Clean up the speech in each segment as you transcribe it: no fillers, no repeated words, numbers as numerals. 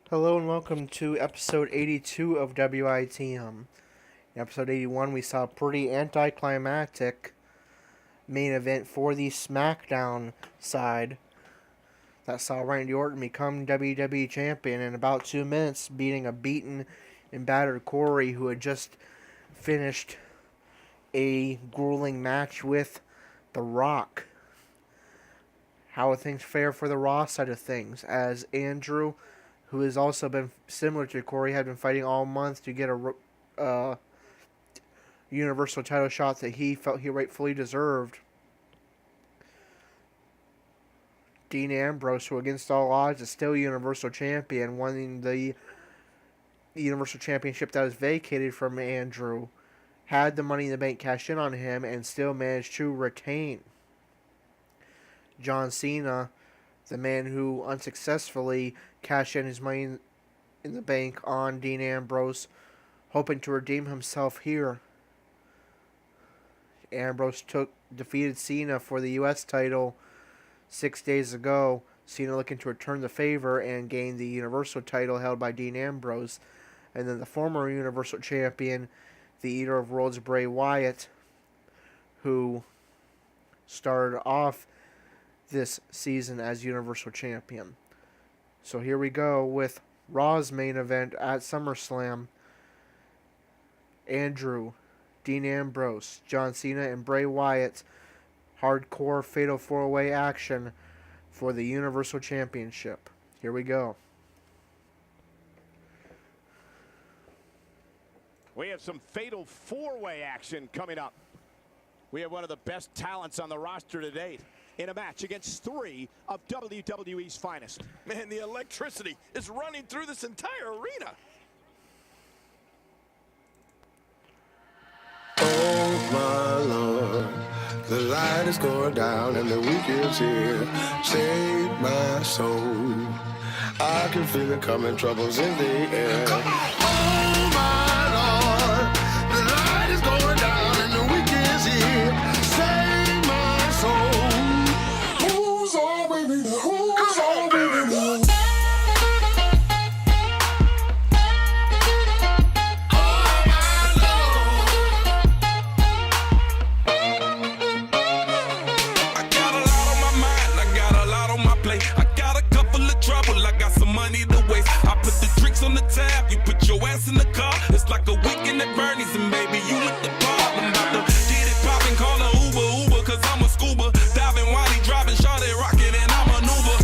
Hello and welcome to episode 82 of WITM. In episode 81, we saw a pretty anticlimactic main event for the SmackDown side that saw Randy Orton become WWE Champion in about 2 minutes, beating a beaten and battered Corey who had just finished a grueling match with The Rock. How are things fair for the Raw side of things, as Andrew, who has also been similar to Corey, had been fighting all month to get a Universal title shot that he felt he rightfully deserved. Dean Ambrose, who against all odds is still Universal Champion, winning the Universal Championship that was vacated from Andrew, had the Money in the Bank cash in on him and still managed to retain. John Cena, the man who unsuccessfully cashed in his Money in the Bank on Dean Ambrose, hoping to redeem himself here. Ambrose defeated Cena for the U.S. title 6 days ago. Cena looking to return the favor and gain the Universal title held by Dean Ambrose. And then the former Universal Champion, the Eater of Worlds, Bray Wyatt, who started off this season as Universal Champion. So here we go with Raw's main event at Summerslam. Andrew, Dean Ambrose, John Cena, and Bray Wyatt. Hardcore Fatal 4-Way action for the Universal Championship. Here we go. We have some Fatal 4-Way action coming up. We have one of the best talents on the roster to date in a match against three of WWE's finest. Man, the electricity is running through this entire arena. Oh my Lord, the light is going down and the week is here. Save my soul. I can feel it coming, troubles in the air. Oh my Lord, the light is going down and the week is here. Save my soul. Who's all baby now? Who's all baby now? On the tab, you put your ass in the car. It's like a weekend at Bernie's, and baby, you look the part. I'm about to get it poppin', call a Uber, cause I'm a scuba. Diving while he driving, shawty rockin', and I'm an Uber.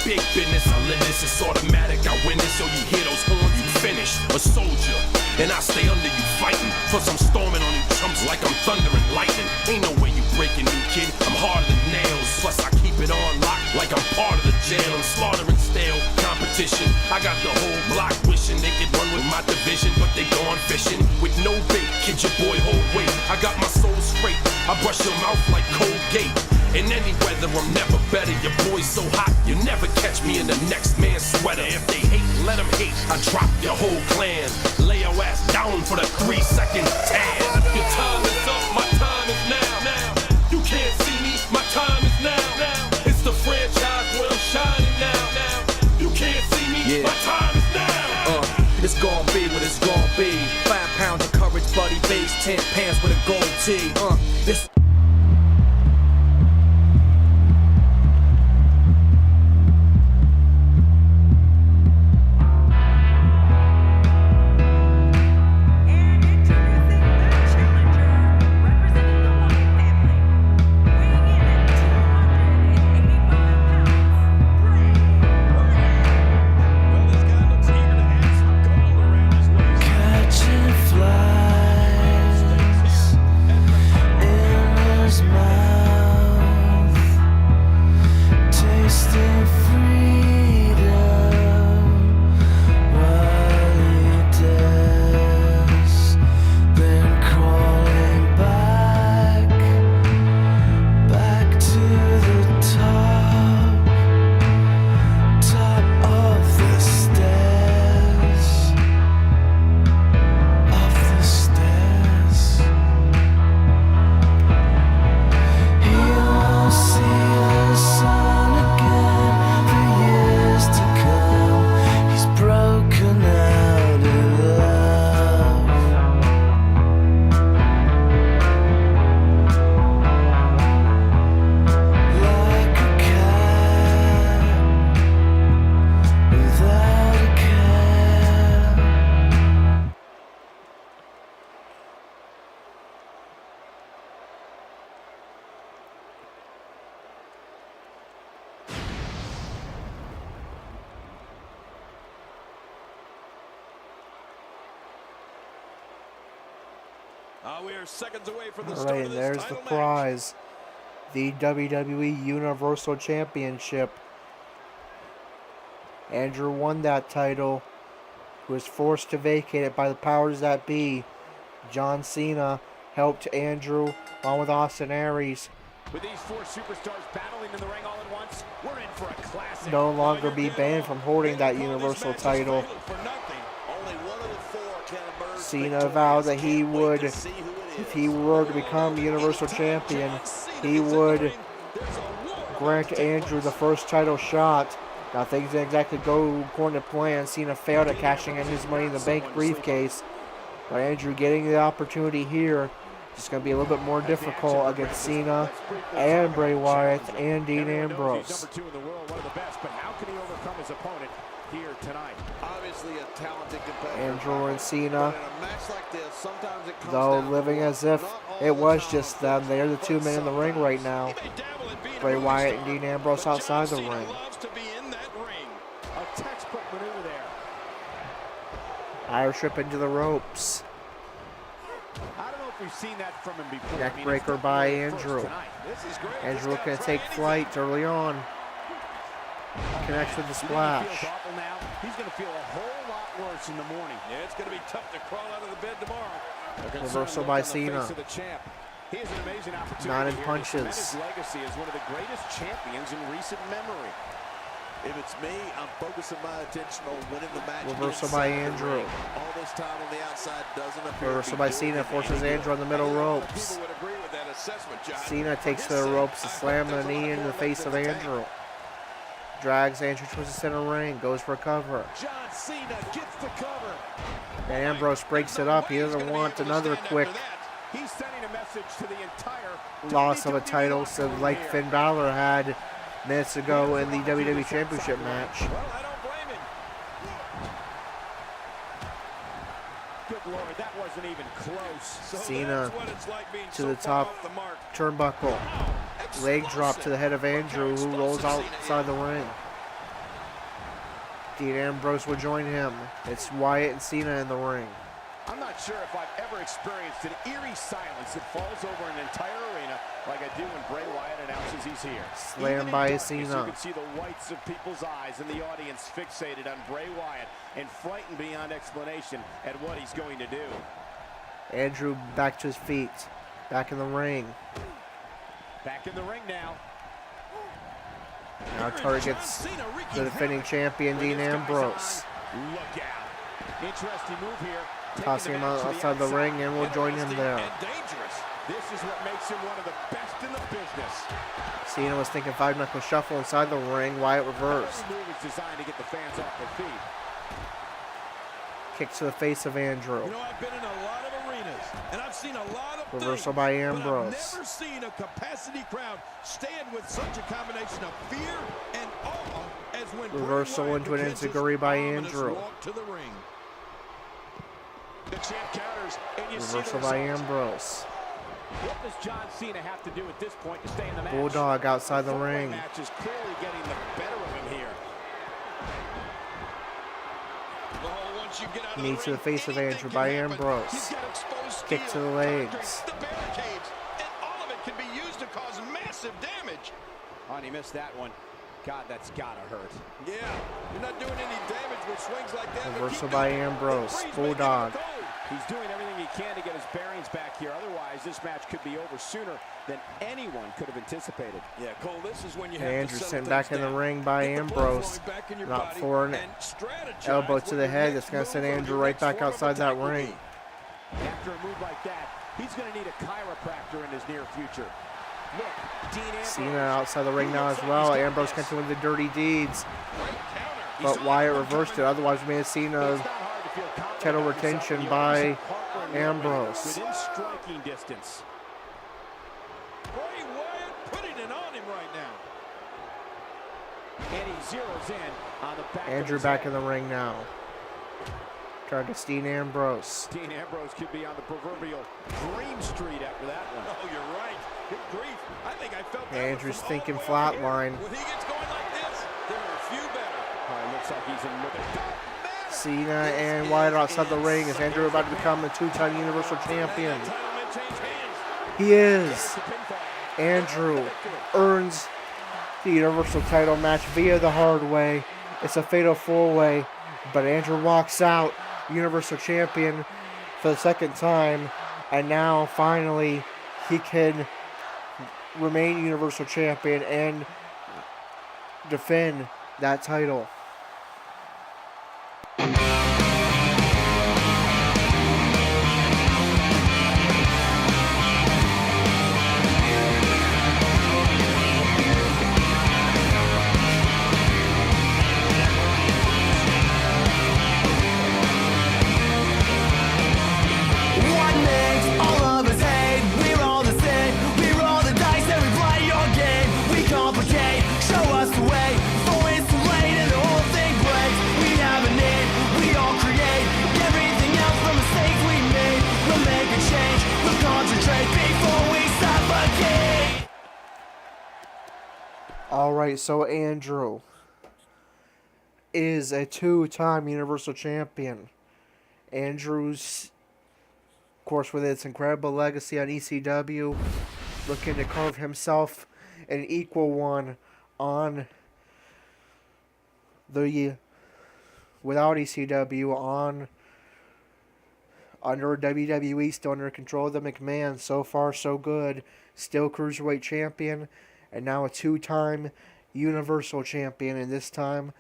big business. I live this, it's automatic. I win this, so you hear those horns, you finish. A soldier, and I stay under you fighting. Plus I'm storming on you chumps like I'm thunder and lightning. Ain't no way you breaking me, kid. I'm harder than nails. Plus I keep it on lock like I'm part of the jail. I'm slaughtering stale competition. I got the whole block wishing they could run with my division, but they gone fishing with no bait. Kid, your boy hold weight. I got my soul straight. I brush your mouth like Colgate. In any weather, I'm never better. Your boy's so hot, you never catch me in the next man's sweater. If they hate, let them hate. I drop your whole clan. Lay your ass down for the 3-second tan. Your time is up, my time is now. You can't see me, my time is now. It's the franchise where I'm shining now. You can't see me, my time is now. It's gon' be what it's gon' be. 5 pounds of courage, bloody base, 10 pants with a gold tee. This We are seconds away from the All start right, of and this there's title the match. prize. The WWE Universal Championship. Andrew won that title. He was forced to vacate it by the powers that be. John Cena helped Andrew along with Austin Aries. With these 4 superstars battling in the ring all at once, we're in for a classic. No longer be banned from holding that Universal title. Cena vowed that he would, if he were to become Universal Champion, he would grant Andrew the first title shot. Now things didn't exactly go according to plan. Cena failed at cashing in his Money in the Bank briefcase. But Andrew getting the opportunity here is going to be a little bit more difficult against Cena and Bray Wyatt and Dean Ambrose. Number 2 in the world, one of the best, but how can he overcome his opponent here tonight? Obviously a talented competitor. Andrew and Cena, But in a match like this, sometimes it comes though, down living to as if not all it the was time, just them. They are the 2 men in the ring right now. He may dabble in being a Bray movie Wyatt star, and Dean Ambrose but John outside the Cena ring. loves to be in that ring. A textbook maneuver there. Irish whip into the ropes. I don't know if we've seen that from him before. Neck I mean, breaker it's by definitely the first Andrew. tonight. This is great. Andrew This looking guy's to take trying flight early on. Connects with the You think he splash. feels awful now? He's going to feel a whole lot worse in the morning. Yeah, it's going to be tough to crawl out of the bed tomorrow. Reversal by Cena. Face of the champ. He has an amazing opportunity 9 here to punches. cement his legacy as one of the greatest champions in recent memory. If it's me, I'm focusing my attention on winning the match. Reversal by inside the Andrew. ring. All this time on the outside doesn't appear Reversal to by be doing Cena him forces any Andrew on the middle ropes. People would agree with that assessment, John. Cena takes to the ropes, slamming a knee into the face of Andrew. Drags Andrew towards the center ring, goes for a cover. John Cena gets the cover. And Ambrose breaks it up. He doesn't want another quick He's sending a message to the entire loss of a WWE title, locker so room like here. Finn Balor had minutes ago in the WWE Championship match. Well, I don't blame him. Good Lord, that wasn't even close. So Cena that's what it's like being to so the far top off the mark. turnbuckle. Leg drop to the head of Andrew, who rolls outside the ring. Dean Ambrose will join him. It's Wyatt and Cena in the ring. I'm not sure if I've ever experienced an eerie silence that falls over an entire arena like I do when Bray Wyatt announces he's here. Slammed by darkness, Cena. You can see the whites of people's eyes and the audience fixated on Bray Wyatt and frightened beyond explanation at what he's going to do. Andrew back to his feet. Back in the ring. Back in the ring now. Now targets the defending champion, Dean Ambrose. Look out. Interesting move here. Tossing him outside the ring, and we'll join him there. This is what makes him one of the best in the business. Cena was thinking 5-knuckle shuffle inside the ring. Wyatt reversed. The move is designed to get the fans off their feet. Kick to the face of Andrew. You know, I've been in a lot of arenas, and I've seen a lot of Reversal things, by but Ambrose. I've never seen a capacity crowd stand with such a combination of fear and awe as when Reversal Bray Wyatt into an begins his enziguri by ominous Andrew. walk to the ring. The champ counters, and you Reversal see the by results. Ambrose. What does John Cena have to do at this point to stay in the match? Bulldog outside the four-way ring. Match is clearly getting the better of him here. Well, once you get out of Knee the to the ring, face of anything Andrew can by happen. Ambrose. He's got exposed Kick steel, to the legs. concrete, the barricades, and all of it can be used to cause massive damage. Oh, and he missed that one. God, that's gotta hurt. Yeah, you're not doing any damage with swings like that. but Reversal keep by doing it. Ambrose. The breeze may Bulldog. give it a go. He's doing everything he can to get his bearings back here. Otherwise, this match could be over sooner than anyone could have anticipated. Yeah, Cole, this is when you have Andrew to sent settle back things in the down. ring by Get the blood Ambrose. flowing back in your Not body for an and strategize elbow what to the your head. next That's going to send move or Andrew your right next back form of outside that attack will ring. be. After a move like that, he's going to need a chiropractor in his near future. Look, Dean Ambrose. Cena outside the ring now as well. Ambrose continuing the dirty deeds. Great counter. He's But on Wyatt the reversed it. Otherwise, we may have seen It's a not hard to feel confident title about yourself retention when you by always have Harper and Wyatt Ambrose. within striking distance. Bray Wyatt putting it on him right now. And he zeroes in on the back Andrew of his back head. in the ring now. Targets Dean Ambrose. Dean Ambrose could be on the proverbial dream street after that one. Oh, you're right. Good grief. I think I felt that one Andrew's from all thinking the way flat over here. line. When he gets going like this, there are a few better. Looks like he's in with it. Cena and Wyatt outside the ring. Is Andrew about to become a two-time Universal Champion? That title may change hands. He is. Andrew earns the Universal title match via the hard way. It's a fatal four-way, but Andrew walks out Universal Champion for the second time, and now finally he can remain Universal Champion and defend that title. What makes all of us hate? We're all the same. We roll the dice and we play your game. We complicate, show us the way. Before it's too late and the whole thing breaks. We have a name, we all create. Everything else from mistakes we made. We'll make a change, we'll concentrate before we suffocate. Alright, so Andrew is a two-time Universal Champion. Andrew's, of course, with its incredible legacy on ECW, looking to carve himself an equal one on the, without ECW, on under WWE, still under control of the McMahon. So far, so good. Still Cruiserweight Champion, and now a two-time Universal Champion, and this time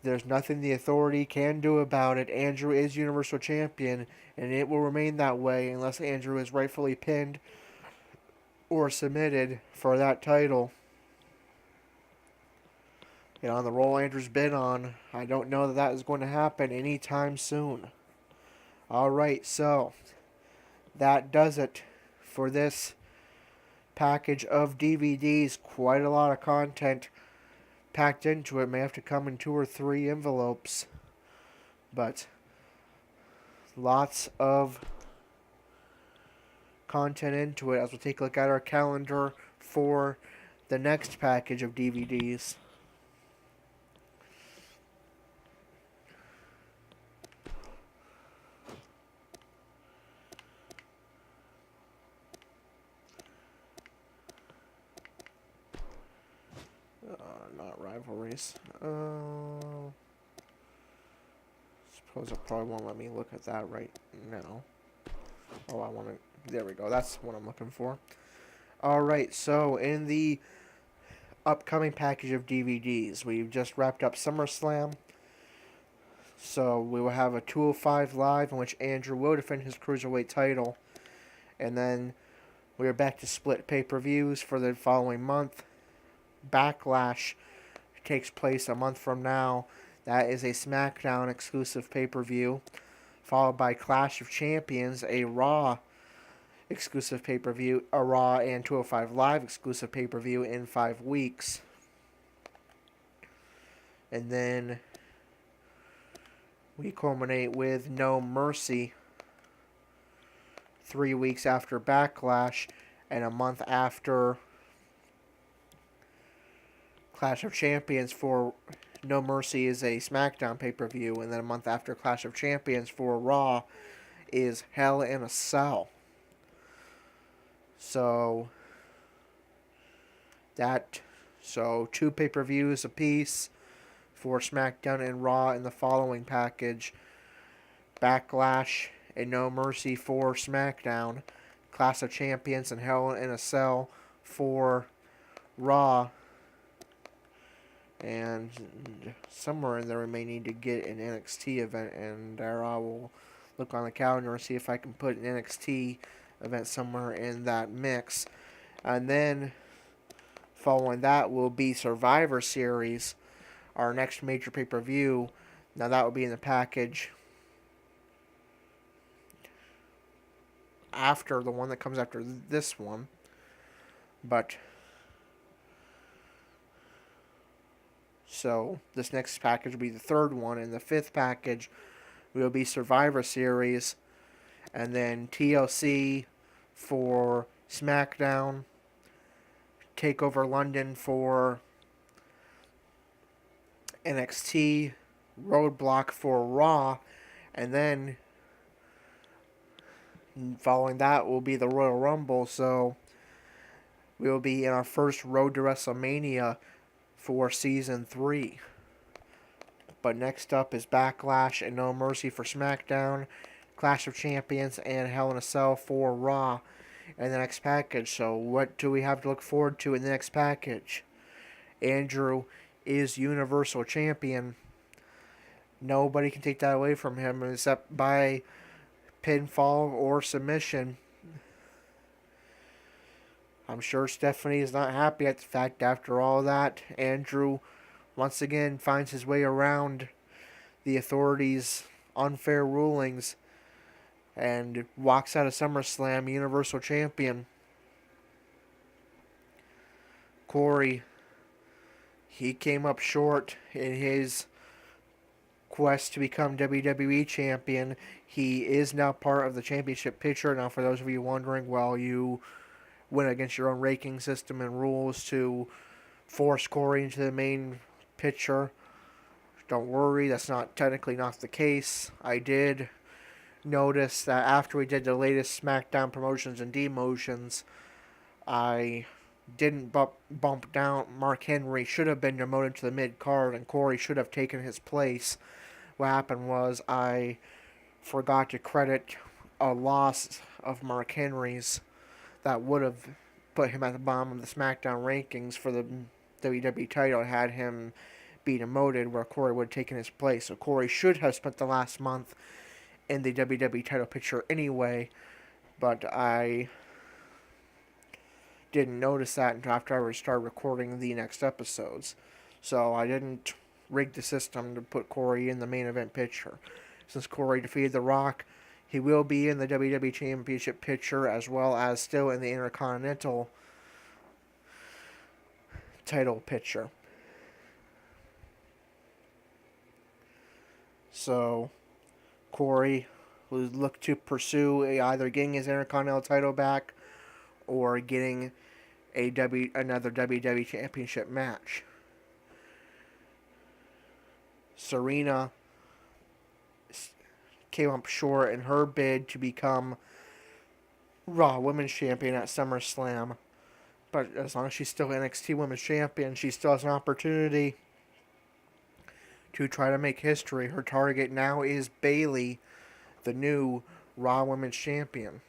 there's nothing the Authority can do about it. Andrew is Universal Champion, and it will remain that way unless Andrew is rightfully pinned or submitted for that title. And on the roll Andrew's been on, I don't know that is going to happen anytime soon. Alright, so that does it for this package of DVDs. Quite a lot of content packed into it. May have to come in 2 or 3 envelopes, but lots of content into it as we'll take a look at our calendar for the next package of DVDs. not rivalries. Suppose it probably won't let me look at that right now. Oh, I want to... There we go. That's what I'm looking for. Alright, so in the upcoming package of DVDs, we've just wrapped up SummerSlam. So we will have a 205 Live in which Andrew will defend his Cruiserweight title. And then we are back to split pay-per-views for the following month. Backlash takes place a month from now. That is a SmackDown exclusive pay-per-view, followed by Clash of Champions, a Raw exclusive pay-per-view, a Raw and 205 Live exclusive pay-per-view in 5 weeks. And then we culminate with No Mercy 3 weeks after Backlash and a month after Clash of Champions for No Mercy is a SmackDown pay-per-view, and then a month after Clash of Champions for Raw is Hell in a Cell. So 2 pay-per-views apiece for SmackDown and Raw in the following package. Backlash and No Mercy for SmackDown, Clash of Champions and Hell in a Cell for Raw. And somewhere in there we may need to get an NXT event, and there I will look on the calendar and see if I can put an NXT event somewhere in that mix. And then following that will be Survivor Series, our next major pay-per-view. Now that will be in the package after the one that comes after this one. But so this next package will be the third one, and the fifth package will be Survivor Series, and then TLC for SmackDown, TakeOver London for NXT, Roadblock for Raw, and then following that will be the Royal Rumble. So we will be in our first Road to WrestleMania for Season 3. But next up is Backlash and No Mercy for SmackDown, Clash of Champions and Hell in a Cell for Raw in the next package. So what do we have to look forward to in the next package? Andrew is Universal Champion. Nobody can take that away from him except by pinfall or submission. I'm sure Stephanie is not happy at the fact after all that, Andrew once again finds his way around the authorities' unfair rulings and walks out of SummerSlam Universal Champion. Corey, he came up short in his quest to become WWE Champion. He is now part of the championship picture. Now, for those of you wondering, well, you went against your own ranking system and rules to force Corey into the main picture. Don't worry, that's technically not the case. I did notice that after we did the latest SmackDown promotions and demotions, I didn't bump down. Mark Henry should have been demoted to the mid-card, and Corey should have taken his place. What happened was I forgot to credit a loss of Mark Henry's that would have put him at the bottom of the SmackDown rankings for the WWE title, had him be demoted, where Corey would have taken his place. So Corey should have spent the last month in the WWE title picture anyway, but I didn't notice that until after I started recording the next episodes. So I didn't rig the system to put Corey in the main event picture. Since Corey defeated The Rock, he will be in the WWE Championship picture as well as still in the Intercontinental title picture. So Corey will look to pursue either getting his Intercontinental title back or getting another WWE Championship match. Serena came up short in her bid to become Raw Women's Champion at SummerSlam, But as long as she's still NXT Women's Champion, she still has an opportunity to try to make history. Her target now is Bayley, the new Raw Women's Champion.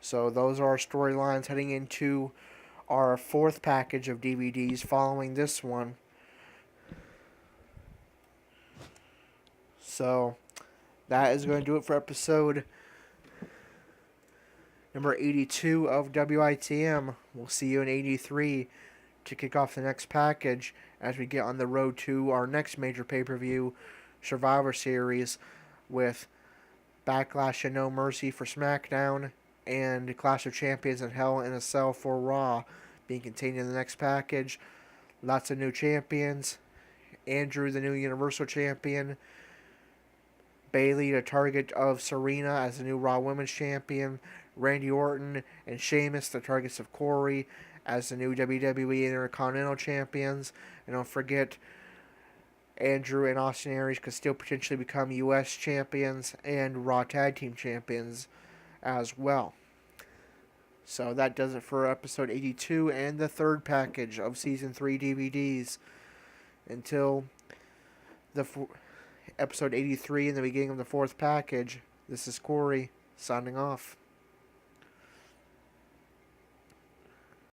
So those are our storylines heading into our fourth package of DVDs following this one. So that is going to do it for episode number 82 of WITM. We'll see you in 83 to kick off the next package as we get on the road to our next major pay-per-view, Survivor Series, with Backlash and No Mercy for SmackDown and Clash of Champions and Hell in a Cell for Raw being contained in the next package. Lots of new champions. Andrew, the new Universal Champion. Bayley, the target of Serena as the new Raw Women's Champion. Randy Orton and Sheamus, the targets of Corey, as the new WWE Intercontinental Champions. And don't forget, Andrew and Austin Aries could still potentially become U.S. Champions and Raw Tag Team Champions as well. So that does it for episode 82 and the third package of Season 3 DVDs. Until the episode 83 and the beginning of the fourth package, this is Corey signing off.